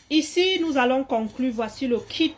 Ici, nous allons conclure. Voici le kit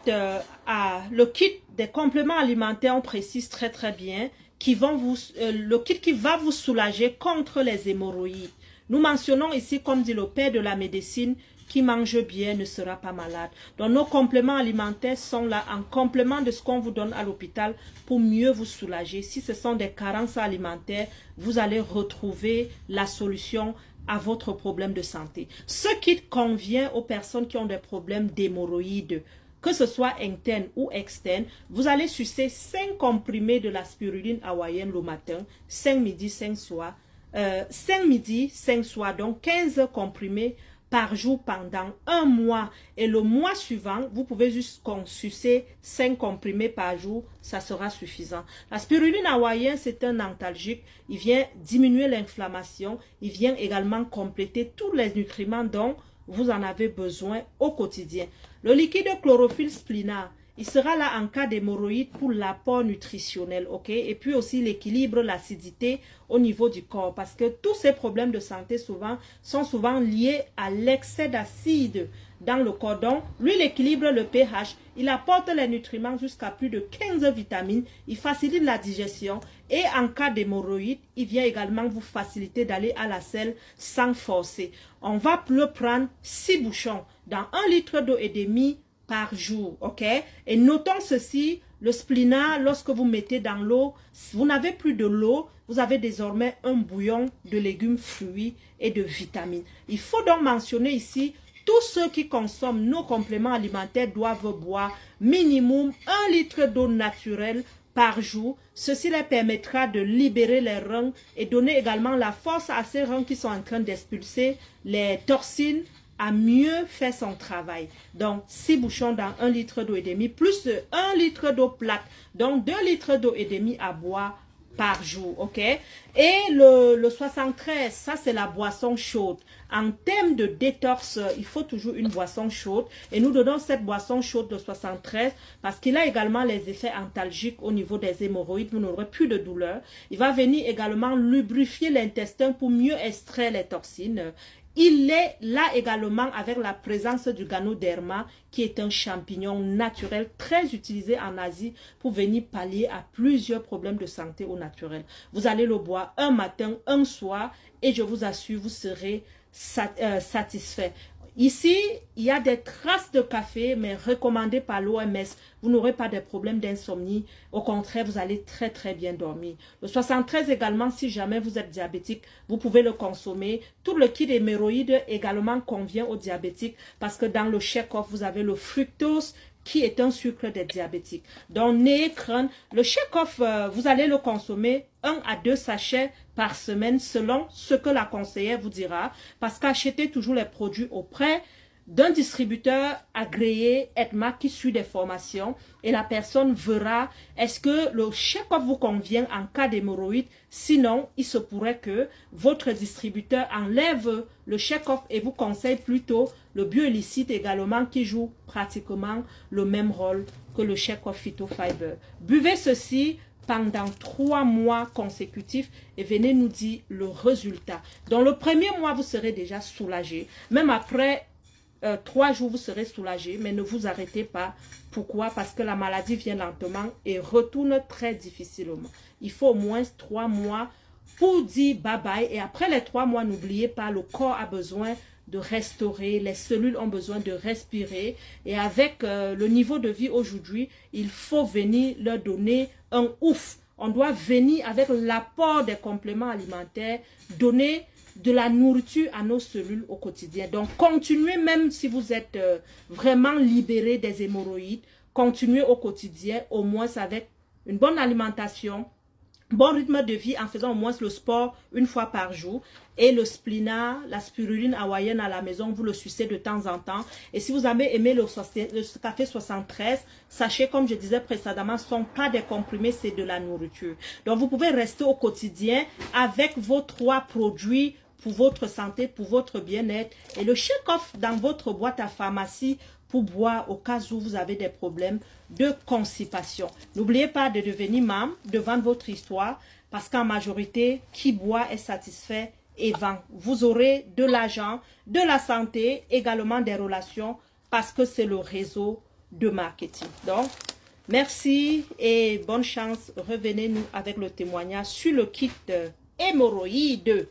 des compléments alimentaires. On précise très bien le kit qui va vous soulager contre les hémorroïdes. Nous mentionnons ici, comme dit le père de la médecine, qui mange bien ne sera pas malade. Donc nos compléments alimentaires sont là en complément de ce qu'on vous donne à l'hôpital pour mieux vous soulager. Si ce sont des carences alimentaires, vous allez retrouver la solution à votre problème de santé. Ce kit convient aux personnes qui ont des problèmes d'hémorroïdes, que ce soit interne ou externe. Vous allez sucer 5 comprimés de la spiruline hawaïenne le matin, 5 midi, 5 soir. 5 midi, 5 soirs, donc 15 comprimés par jour pendant un mois. Et le mois suivant, vous pouvez juste sucer 5 comprimés par jour, ça sera suffisant. La spiruline hawaïenne, c'est un antalgique. Il vient diminuer l'inflammation. Il vient également compléter tous les nutriments dont vous en avez besoin au quotidien. Le liquide chlorophylle splina, il sera là en cas d'hémorroïde pour l'apport nutritionnel, ok? Et puis aussi l'équilibre, l'acidité au niveau du corps. Parce que tous ces problèmes de santé sont souvent liés à l'excès d'acide dans le corps. Donc, lui, il équilibre le pH. Il apporte les nutriments jusqu'à plus de 15 vitamines. Il facilite la digestion. Et en cas d'hémorroïde, il vient également vous faciliter d'aller à la selle sans forcer. On va le prendre 6 bouchons dans 1 litre d'eau et demi par jour, ok? Et notons ceci, le splina, lorsque vous mettez dans l'eau, vous n'avez plus de l'eau, vous avez désormais un bouillon de légumes, fruits et de vitamines. Il faut donc mentionner ici, tous ceux qui consomment nos compléments alimentaires doivent boire minimum 1 litre d'eau naturelle par jour. Ceci leur permettra de libérer les reins et donner également la force à ces reins qui sont en train d'expulser les toxines, à mieux faire son travail. Donc, 6 bouchons dans 1 litre d'eau et demi, plus 1 litre d'eau plate. Donc, 2 litres d'eau et demi à boire par jour, ok? Et le 73, ça c'est la boisson chaude. En termes de détox, il faut toujours une boisson chaude. Et nous donnons cette boisson chaude de 73 parce qu'il a également les effets antalgiques au niveau des hémorroïdes. Vous n'aurez plus de douleur. Il va venir également lubrifier l'intestin pour mieux extraire les toxines. Il est là également avec la présence du Ganoderma, qui est un champignon naturel très utilisé en Asie pour venir pallier à plusieurs problèmes de santé au naturel. Vous allez le boire un matin, un soir, et je vous assure, vous serez satisfait. Ici, il y a des traces de café, mais recommandées par l'OMS. Vous n'aurez pas de problème d'insomnie. Au contraire, vous allez très bien dormir. Le 73 également, si jamais vous êtes diabétique, vous pouvez le consommer. Tout le kit hémorroïde également convient aux diabétiques parce que dans le Check-Off, vous avez le fructose qui est un sucre des diabétiques. Donc, n'ayez crainte. Le Check-Off, vous allez le consommer 1 à 2 sachets par semaine selon ce que la conseillère vous dira. Parce qu'achetez toujours les produits auprès d'un distributeur agréé, EDMA, qui suit des formations et la personne verra est-ce que le Check-Off vous convient en cas d'hémorroïde. Sinon, il se pourrait que votre distributeur enlève le Check-Off et vous conseille plutôt le bioillicite également qui joue pratiquement le même rôle que le Check-Off Phytofiber. Buvez ceci pendant 3 mois consécutifs et venez nous dire le résultat. Dans le premier mois, vous serez déjà soulagé. Même après 3 jours, vous serez soulagé, mais ne vous arrêtez pas. Pourquoi? Parce que la maladie vient lentement et retourne très difficilement. Il faut au moins 3 mois pour dire bye-bye. Et après les 3 mois, n'oubliez pas, le corps a besoin de restaurer, les cellules ont besoin de respirer. Et avec le niveau de vie aujourd'hui, il faut venir leur donner un ouf. On doit venir avec l'apport des compléments alimentaires, donner de la nourriture à nos cellules au quotidien. Donc, continuez même si vous êtes vraiment libéré des hémorroïdes, continuez au quotidien, au moins avec une bonne alimentation, bon rythme de vie en faisant au moins le sport 1 fois par jour. Et le splina, la spiruline hawaïenne à la maison, vous le sucez de temps en temps. Et si vous avez aimé le café 73, sachez, comme je disais précédemment, ce ne sont pas des comprimés, c'est de la nourriture. Donc, vous pouvez rester au quotidien avec vos 3 produits pour votre santé, pour votre bien-être. Et le Check-Off dans votre boîte à pharmacie pour boire au cas où vous avez des problèmes de constipation. N'oubliez pas de devenir membre, de vendre votre histoire, parce qu'en majorité, qui boit est satisfait et vend. Vous aurez de l'argent, de la santé, également des relations parce que c'est le réseau de marketing. Donc, merci et bonne chance. Revenez-nous avec le témoignage sur le kit hémorroïdes.